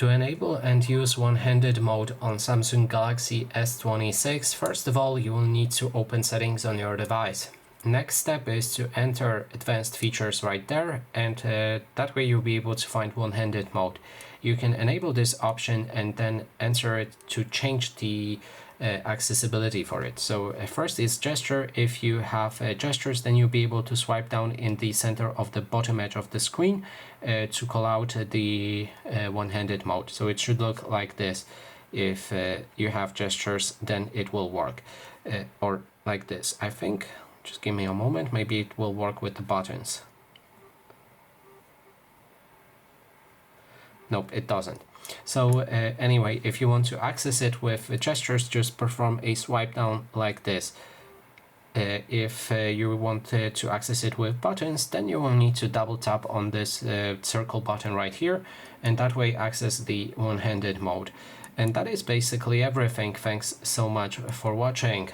To enable and use one-handed mode on Samsung Galaxy S26, first of all, you will need to open settings on your device. Next step is to enter advanced features right there, and that way you'll be able to find one-handed mode. You can enable this option and then enter it to change the accessibility for it. So first is gesture. If you have gestures, then you'll be able to swipe down in the center of the bottom edge of the screen to call out the one-handed mode. So it should look like this. If you have gestures, then it will work, or like this. I think, just give me a moment, maybe it will work with the buttons. Nope, it doesn't. So anyway, if you want to access it with gestures, just perform a swipe down like this. If you want to access it with buttons, then you will need to double tap on this circle button right here, and that way access the one-handed mode. And that is basically everything. Thanks so much for watching.